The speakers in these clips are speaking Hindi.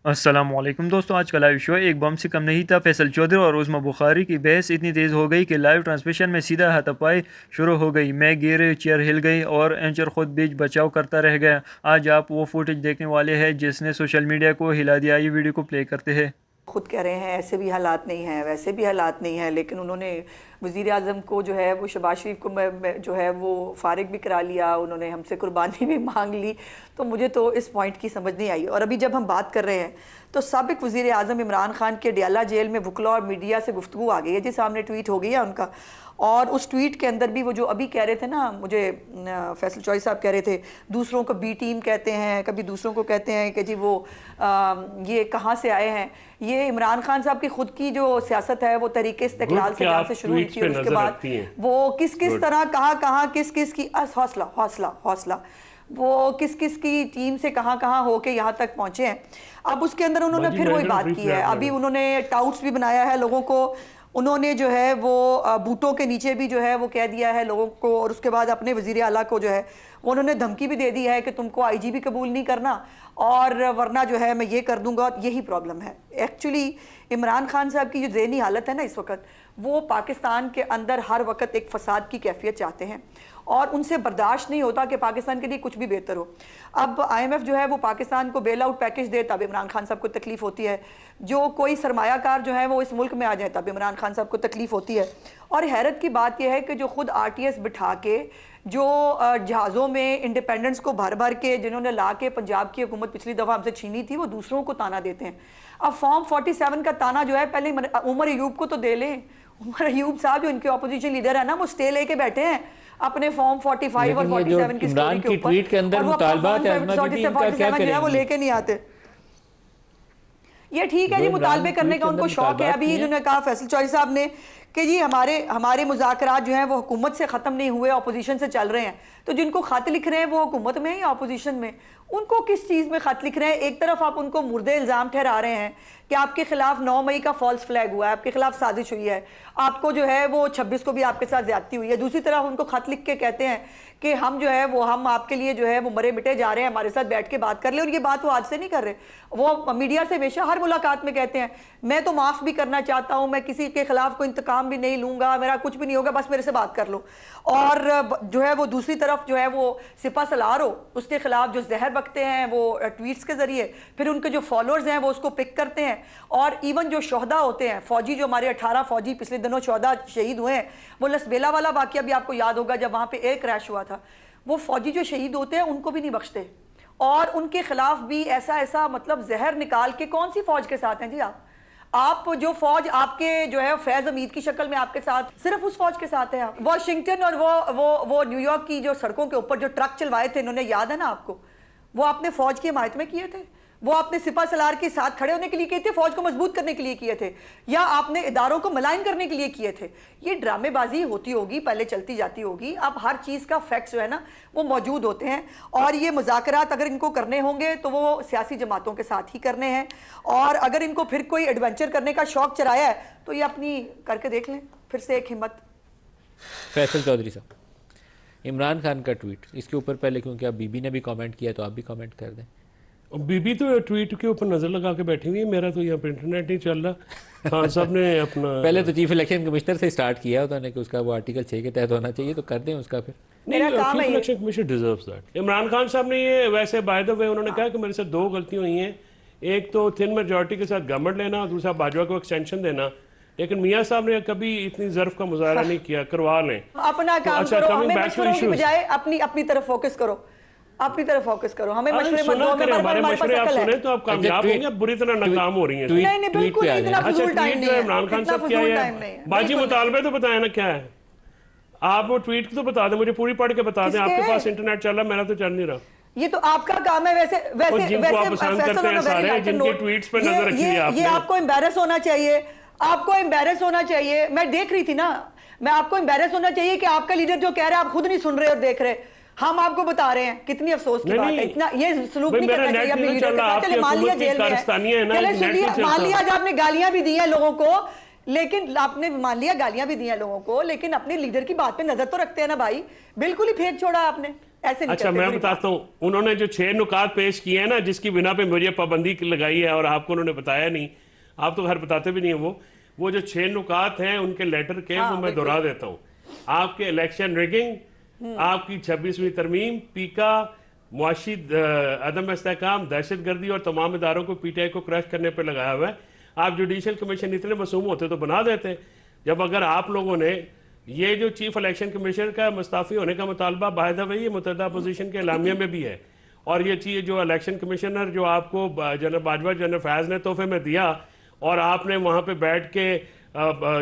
अस्सलामुअलैकुम दोस्तों, आज का लाइव शो एक बम से कम नहीं था। फैसल चौधरी और उस्मा बुखारी की बहस इतनी तेज़ हो गई कि लाइव ट्रांसमिशन में सीधा हाथापाई शुरू हो गई। मैं गिरे, चेयर हिल गई और एंकर खुद बीच बचाव करता रह गया। आज आप वो फुटेज देखने वाले हैं जिसने सोशल मीडिया को हिला दिया। ये वीडियो को प्ले करते हैं। खुद कह रहे हैं ऐसे भी हालात नहीं हैं, वैसे भी हालात नहीं हैं, लेकिन उन्होंने वज़ीर आज़म को जो है वो शहबाज शरीफ को जो है वो फ़ारिग भी करा लिया, उन्होंने हमसे कुर्बानी भी मांग ली। तो मुझे तो इस पॉइंट की समझ नहीं आई। और अभी जब हम बात कर रहे हैं तो साबिक़ वज़ीर आज़म इमरान खान के डियाला जेल में वकला और मीडिया से गुफ्तगू आ गई है जी, सामने ट्वीट हो गई है उनका। और उस ट्वीट के अंदर भी वो जो अभी कह रहे थे ना, मुझे फैसल चौधरी साहब कह रहे थे दूसरों को बी टीम कहते हैं, कभी दूसरों को कहते हैं कि जी वो ये कहाँ से आए हैं। ये इमरान खान साहब की खुद की जो सियासत है वो तरीके इस्तिक़लाल से जहाँ से शुरू हुई थी, उसके बाद वो किस किस तरह कहाँ किस किस की हौसला हौसला हौसला वो किस किस की टीम से कहाँ होके यहाँ तक पहुँचे हैं। अब उसके अंदर उन्होंने फिर वही बात की है। अभी उन्होंने टाउट्स भी बनाया है लोगों को, उन्होंने जो है वो बूटों के नीचे भी जो है वो कह दिया है लोगों को, और उसके बाद अपने वज़ीर आला को जो है वो उन्होंने धमकी भी दे दी है कि तुमको आईजी भी कबूल नहीं करना और वरना जो है मैं ये कर दूंगा। यही प्रॉब्लम है एक्चुअली। इमरान खान साहब की जो ज़हनी हालत है ना इस वक्त, वो पाकिस्तान के अंदर हर वक्त एक फ़साद की कैफियत चाहते हैं और उनसे बर्दाश्त नहीं होता कि पाकिस्तान के लिए कुछ भी बेहतर हो। अब IMF जो है वो पाकिस्तान को बेल आउट पैकेज दे तब इमरान खान साहब को तकलीफ़ होती है, जो कोई सरमायाकार जो है वो इस मुल्क में आ जाए तब इमरान खान साहब को तकलीफ़ होती है। और हैरत की बात यह है कि जो खुद RTS बिठा के जो जहाज़ों में इंडिपेंडेंस को भर भर के जिन्होंने ला के पंजाब की हुकूमत पिछली दफ़ा हमसे छीनी थी, वो दूसरों को ताना देते हैं। अब फॉर्म 47 का ताना जो है पहले उमर अयूब को तो दे लें। उमर अयूब साहब जो इनके ऑपोजिशन लीडर है ना, वो स्टे लेके बैठे हैं अपने फॉर्म 45 और 47 की स्टोरी के ऊपर, और वो फॉर्म 47 जो है वो लेके नहीं आते। ये ठीक है जी, मुतालबे करने का उनको शौक है। अभी इन्होंने कहा फैसल चौधरी साहब ने कि जी हमारे मुज़ाकरात जो हैं वो हुकूमत से ख़त्म नहीं हुए, अपोजिशन से चल रहे हैं। तो जिनको ख़त लिख रहे हैं वो हुकूमत में या अपोजिशन में, उनको किस चीज़ में ख़त लिख रहे हैं? एक तरफ आप उनको मुर्दे इल्ज़ाम ठहरा रहे हैं कि आपके खिलाफ 9 मई का फॉल्स फ्लैग हुआ है, आपके खिलाफ साजिश हुई है, आपको जो है वो 26 को भी आपके साथ ज्यादती हुई है। दूसरी तरफ उनको खत लिख के कहते हैं कि हम जो है वो हम आपके लिए जो है वो मरे मिटे जा रहे हैं, हमारे साथ बैठ के बात कर ले। और ये बात वो आज से नहीं कर रहे, वो मीडिया से हमेशा हर मुलाकात में कहते हैं मैं तो माफ़ भी करना चाहता हूँ, मैं किसी के खिलाफ कोई इंतकाम भी नहीं लूँगा, मेरा कुछ भी नहीं होगा, बस मेरे से बात कर लो। और जो है वो दूसरी तरफ जो है वो सिपा सलार हो, उसके खिलाफ जो जहर बकते हैं वो ट्वीट्स के ज़रिए, फिर उनके जो फॉलोअर्स हैं वो उसको पिक करते हैं। और इवन जो शोहदा होते हैं, फ़ौजी, जो हमारे 18 फ़ौजी पिछले दिनों 14 शहीद हुए हैं, वो लसबेला वाला वाक़या भी आपको याद होगा जब वहाँ पे एयर क्रैश हुआ था। वो फ़ौजी जो शहीद होते हैं उनको भी नहीं बख्शते और उनके खिलाफ भी ऐसा मतलब जहर निकाल के। कौन सी फ़ौज के साथ हैं जी आप जो फौज आपके जो है फैज हमीद की शक्ल में आपके साथ, सिर्फ उस फौज के साथ है आप। वॉशिंगटन और वो न्यूयॉर्क की जो सड़कों के ऊपर जो ट्रक चलवाए थे इन्होंने, याद है ना आपको? वो आपने फौज की हिमायत में किए थे, वो आपने सिपा सलार के साथ खड़े होने के लिए किए थे, फौज को मजबूत करने के लिए किए थे, या आपने इदारों को मलाइन करने के लिए किए थे? ये ड्रामेबाजी होती होगी, पहले चलती जाती होगी। अब हर चीज़ का फैक्ट्स जो है ना वो मौजूद होते हैं। और ये मुज़ाकरात अगर इनको करने होंगे तो वो सियासी जमातों के साथ ही करने हैं, और अगर इनको फिर कोई एडवेंचर करने का शौक चराया है तो ये अपनी करके देख लें फिर से एक हिम्मत। फैसल चौधरी साहब, इमरान खान का ट्वीट, इसके ऊपर पहले क्योंकि आप बीबी ने भी कमेंट किया तो आप भी कमेंट कर दें। बीबी तो ट्वीट के ऊपर नजर लगा के बैठी हुई है, मेरा तो यहाँ पे इंटरनेट नहीं चल रहा। खान साहब ने अपना पहले तो चीफ इलेक्शन कमिश्नर से स्टार्ट किया उन्होंने कि उसका वो आर्टिकल 6 के तहत होना चाहिए, तो कर दें उसका फिर। Chief election commission deserves that. Imran Khan साहब ने ये वैसे बाय द वे उन्होंने कहा कि मेरे से 2 गलतियां हुई हैं, एक तो थिन मेजॉरिटी के साथ गवर्नमेंट लेना, दूसरा बाजवा को एक्सटेंशन देना। लेकिन मियाँ साहब ने कभी इतनी ज़र्फ का मुजाहरा नहीं किया, करवा लें अपना काम करो, हमें मशवरों की बजाय अपनी तरफ फोकस करो, अपनी तरफ फोकस करो, हमें मशवरे मत दो। हमारे मशवरे आप सुने तो आप कामयाब होंगे, आप बुरी तरह नाकाम हो रही हैं। नहीं बिल्कुल इतना फजूल टाइम नहीं है। इमरान खान साहब क्या है बाजी मुतालबे तो बताया ना क्या है, आप वो ट्वीट तो बता दें, मुझे पूरी पढ़ के बता दें। आपके पास इंटरनेट चल रहा, मेरा तो चल नहीं रहा। ये तो आपका काम है। वैसे जिनके ट्वीट्स पे नजर रखी है आपने, ये आपको एम्बैरस होना चाहिए, आपको एम्बैरस होना चाहिए। मैं देख रही थी ना, मैं आपको एम्बैरस होना चाहिए कि आपका लीडर जो कह रहा है आप खुद नहीं सुन रहे और देख रहे, हम आपको बता रहे हैं। कितनी अफसोस की बात है, इतना ये सलूक नहीं करना चाहिए अपने लीडर के साथ। चले मान लिया जेल में है, चले सुनिए, मान लिया आपने गालियां भी दी हैं लोगों को, लेकिन आपने मान लिया गालियां भी दी हैं लोगों को, लेकिन अपने लीडर की बात पे नजर तो रखते हैं ना भाई। बिल्कुल ही फेंक छोड़ा आपने। ऐसे नहीं अच्छा, करते, मैं बुरी बताता हूँ, उन्होंने जो 6 नुकात पेश किए हैं ना, जिसकी बिना पे मुझे पाबंदी लगाई है और आपको उन्होंने बताया नहीं, आप तो घर बताते भी नहीं है वो जो 6 नुकात हैं उनके लेटर के, हाँ, वो मैं बिल्कुल। दोहरा देता हूँ। आपके इलेक्शन रिगिंग, आपकी 26वीं तरमीम, पीका, मुआशी अदम इस्तेहकाम, दहशत गर्दी और तमाम इदारों को पीटीआई को क्रश करने पर लगाया हुआ है। आप जुडिशल कमीशन इतने मासूम होते तो बना देते। जब अगर आप लोगों ने ये जो चीफ इलेक्शन कमिश्नर का मुस्ताफी होने का मुतालबा बाय द वे ये मुतहदा अपोजिशन के एलामिया में भी है, और ये चीज़ जो इलेक्शन कमिश्नर जो आपको जनरल बाजवा जनरल फैज़ ने तोहफे में दिया, और आपने वहाँ पे बैठ के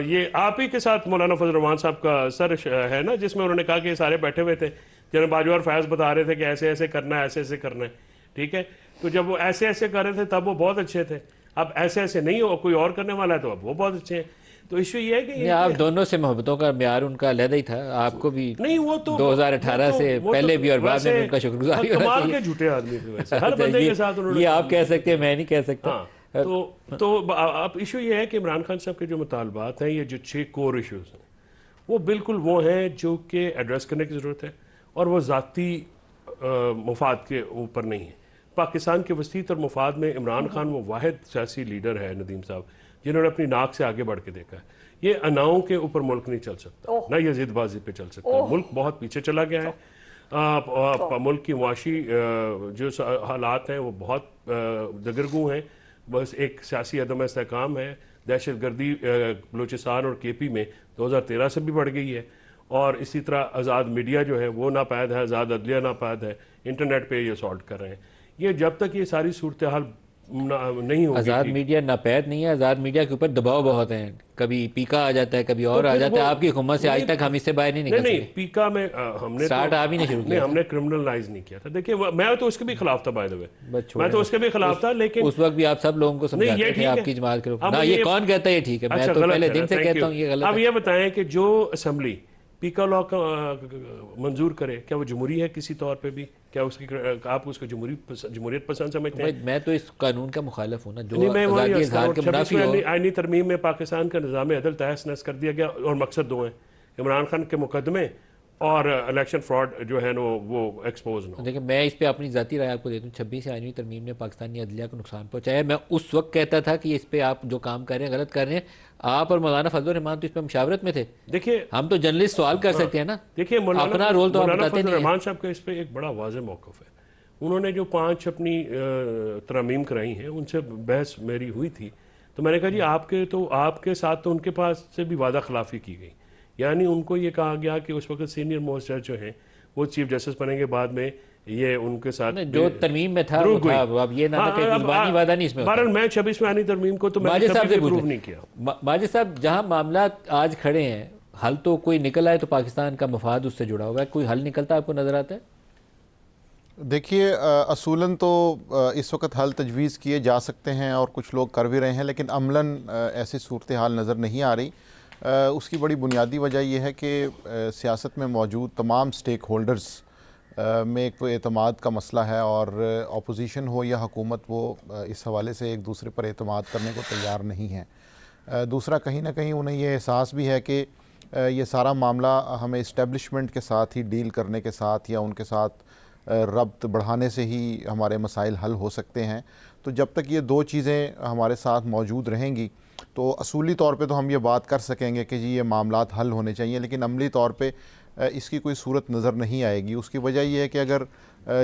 ये आप ही के साथ मौलाना फजल रहमान साहब का सर है ना, जिसमें उन्होंने कहा कि ये सारे बैठे हुए थे, जनरल बाजवा और फैज़ बता रहे थे कि ऐसे ऐसे करना है, ऐसे ऐसे करना है, ठीक है। तो जब वो ऐसे ऐसे कर रहे थे तब वो बहुत अच्छे थे, अब ऐसे ऐसे नहीं हो, कोई और करने वाला है तो अब वो बहुत अच्छे हैं। तो इशू ये है कि नहीं, आप दोनों से मोहब्बतों का म्यार उनका अलग ही था, आपको भी नहीं, वो तो 2018 से पहले भी और बाद में भी उनका शुक्रगुजारी होना कमाल चाहिए। के झूठे आदमी थे वैसे, हर बंदे के साथ उन्होंने ये आप कह सकते हैं, मैं नहीं कह सकता। हाँ, तो अब इशू ये है कि इमरान खान साहब के जो मुतालबात हैं, ये जो 6 कोर इशूज हैं, वो बिल्कुल वो हैं जो कि एड्रेस करने की ज़रूरत है, और वो ज़ाती मुफाद के ऊपर नहीं है। पाकिस्तान के वसीत और मुफाद में इमरान खान वो वाहिद सियासी लीडर है, नदीम साहब, जिन्होंने अपनी नाक से आगे बढ़ के देखा है। ये अनाओं के ऊपर मुल्क नहीं चल सकता, ना ये जिदबाजी पे चल सकता। मुल्क बहुत पीछे चला गया है। मुल्क की मुआशी जो हालात हैं वो बहुत दगरगू हैं। बस एक सियासी अदम इस्तेहकाम है, दहशत गर्दी बलूचिस्तान और केपी में 2013 से भी बढ़ गई है, और इसी तरह आज़ाद मीडिया जो है वो नापैद है, आज़ाद अदलिया नापैद है, इंटरनेट पे ये सॉल्ट कर रहे हैं। ये जब तक ये सारी सूरत हाल नहीं होगी, आज़ाद मीडिया नापैद नहीं है, आज़ाद मीडिया के ऊपर दबाव बहुत है, कभी पीका आ जाता है, कभी और आ जाता है। आपकी हुकूमत से आज तक हम इससे बाहर नहीं निकल नहीं, सके। पीका में हमने स्टार्ट आप ही नहीं शुरू किया, हमने क्रिमिनलाइज नहीं किया था। देखिए, मैं तो उसके भी खिलाफ था, बाय द वे, मैं तो उसके भी खिलाफ था, लेकिन उस वक्त भी आप सब लोगों को समझाते थे आपकी जमात के लोग। ना, ये कौन कहता है ये ठीक है, मैं तो पहले दिन से कहता हूँ ये गलत है। अब ये बताएं कि जो असम्बली पीका लॉ का मंजूर करे, क्या वो जमहूरी है किसी तौर पे भी? क्या उसकी आप उसको जमहूरियत पसंद समझते हैं? मैं तो इस कानून का मुखालिफ हूँ ना, जो नहीं, मैं आज़ादी इज़हार के मुनाफी हो। आईनी तरमीम में पाकिस्तान का निज़ाम अदल तहस नहस कर दिया गया, और मकसद दो हैं, इमरान खान के मुकदमे और इलेक्शन फ्रॉड जो है ना वो एक्सपोज ना हो। देखिए, मैं इस पे अपनी ज़ाती राय आपको देता हूँ। 26 आईनी तरमीम ने पाकिस्तानी अदलिया को नुकसान पहुंचाया। मैं उस वक्त कहता था कि इस पे आप जो काम कर रहे हैं गलत कर रहे हैं। आप और मौलाना फजल रहमान तो इस पे मुशावरत में थे। देखिए, हम तो जर्नलिस्ट सवाल कर सकते हैं ना। देखिए, अपना रोल तो आप बताते नहीं हैं। रहमान साहब का इस पे एक बड़ा वाज़ेह मौक़िफ़ है। उन्होंने जो 5 अपनी तरमीम कराई हैं, उनसे बहस मेरी हुई थी, तो मैंने कहा जी आपके साथ तो उनके पास से भी वादा खिलाफी की गई। यानी उनको ये कहा गया कि उस वक्त सीनियर मोस्ट जज जो हैं वो चीफ जस्टिस बनेंगे, बाद में ये उनके साथ जो तरमीम में था वो था। अब ये ना कि जुबानी वादा नहीं इसमें होता। मैं 26 में आनी तरमीम को तो मैंने कभी अप्रूव नहीं किया। माजिद साहब, जहां मामला आज खड़े हैं, हल तो कोई निकल आए तो पाकिस्तान का मफाद उससे जुड़ा हुआ है, कोई हल निकलता आपको नजर आता है? देखिए, असूलन तो इस वक्त हल तजवीज़ किए जा सकते हैं और कुछ लोग कर भी रहे हैं, लेकिन अमलन ऐसी सूरत हाल नज़र नहीं आ रही। उसकी बड़ी बुनियादी वजह यह है कि सियासत में मौजूद तमाम स्टेक होल्डर्स में एक एतमाद का मसला है, और अपोजिशन हो या हुकूमत, वो इस हवाले से एक दूसरे पर एतमाद करने को तैयार नहीं है। दूसरा, कहीं ना कहीं उन्हें यह एहसास भी है कि ये सारा मामला हमें इस्टेब्लिशमेंट के साथ ही डील करने के साथ या उनके साथ रब्त बढ़ाने से ही हमारे मसाइल हल हो सकते हैं। तो जब तक ये दो चीज़ें हमारे साथ मौजूद रहेंगी तो असूली तौर पे तो हम ये बात कर सकेंगे कि जी ये मामलात हल होने चाहिए, लेकिन अमली तौर पे इसकी कोई सूरत नज़र नहीं आएगी। उसकी वजह यह है कि अगर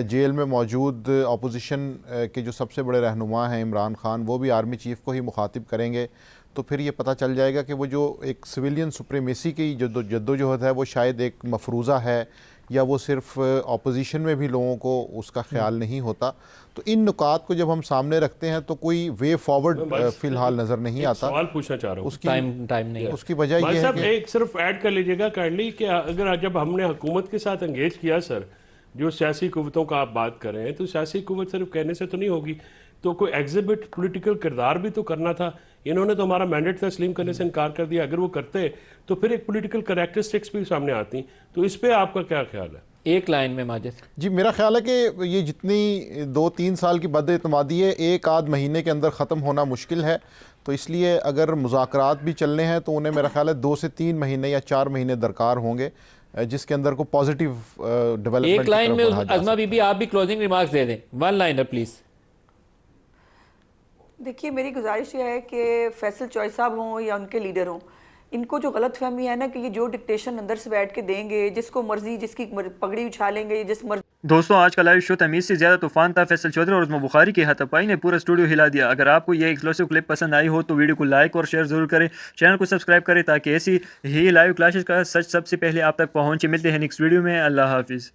जेल में मौजूद अपोजिशन के जो सबसे बड़े रहनुमा हैं इमरान खान, वो भी आर्मी चीफ़ को ही मुखातिब करेंगे, तो फिर ये पता चल जाएगा कि वो जो एक सिविलियन सुप्रीमेसी की जद्दोजहद है वो शायद एक मफरूज़ा है, या वो सिर्फ अपोजिशन में भी लोगों को उसका ख्याल नहीं होता। तो इन नुकात को जब हम सामने रखते हैं तो कोई वे फॉरवर्ड फ़िलहाल नज़र नहीं आता। सवाल पूछना चाह रहा हूँ, टाइम नहीं है। उसकी वजह यह है कि एक सिर्फ ऐड कर लीजिएगा काइंडली कि अगर जब हमने हुकूमत के साथ एंगेज किया सर, जो सियासी कुव्वतों का आप बात कर रहे हैं, तो सियासी कुव्वत सिर्फ कहने से तो नहीं होगी, तो कोई एग्जिबिट पॉलिटिकल किरदार भी तो करना था। इन्होंने तो हमारा मैंडेट तस्लीम करने से इनकार कर दिया। अगर वो करते तो फिर एक पॉलिटिकल कैरेक्टरिस्टिक्स भी सामने आती। तो इस पे आपका क्या ख्याल है? एक लाइन में माजिद जी, मेरा ख्याल है कि ये जितनी 2-3 साल की बदएतमादी है, एक आध महीने के अंदर ख़त्म होना मुश्किल है। तो इसलिए अगर मुज़ाकरात भी चलने हैं तो उन्हें मेरा ख्याल है 2 से 3 महीने या 4 महीने दरकार होंगे, जिसके अंदर को पॉजिटिव डेवलपमेंट एक लाइन में अज़मा बीबी आप भी क्लोजिंग रिमार्क्स दे दें, वन लाइनर प्लीज़। देखिए, मेरी गुजारिश ये है कि फैसल चॉइस साहब हों या उनके लीडर हों, इनको जो गलत फहमी है ना कि ये जो डिक्टेशन अंदर से बैठ के देंगे, जिसको मर्जी जिसकी पगड़ी उछालेंगे, जिस मर्जी। दोस्तों आज का लाइव शो तमीज़ से ज़्यादा तूफान था। फैसल चौधरी और उस्मा बुखारी की हाथापाई ने पूरा स्टूडियो हिला दिया। अगर आपको ये एक्सक्लूसिव क्लिप पसंद आई हो तो वीडियो को लाइक और शेयर ज़रूर करें, चैनल को सब्सक्राइब करें ताकि ऐसी ही लाइव क्लासेस का सच सबसे पहले आप तक पहुँचे। मिलते हैं नेक्स्ट वीडियो में। अल्लाह हाफिज़।